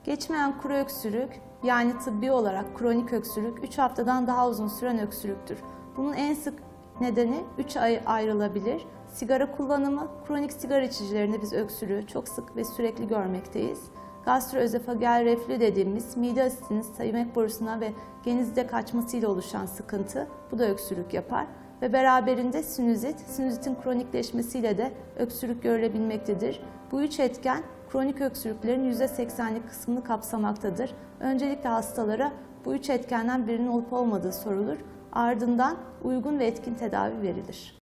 Geçmeyen kuru öksürük, yani tıbbi olarak kronik öksürük, 3 haftadan daha uzun süren öksürüktür. Bunun en sık nedeni 3 ay ayrılabilir. Sigara kullanımı, kronik sigara içicilerinde biz öksürüğü çok sık ve sürekli görmekteyiz. Gastroözofageal reflü dediğimiz mide asitinin yemek borusuna ve genizde kaçmasıyla oluşan sıkıntı, bu da öksürük yapar. Ve beraberinde sinüzit, sinüzitin kronikleşmesiyle de öksürük görülebilmektedir. Bu üç etken kronik öksürüklerin %80'lik kısmını kapsamaktadır. Öncelikle hastalara bu üç etkenden birinin olup olmadığı sorulur. Ardından uygun ve etkin tedavi verilir.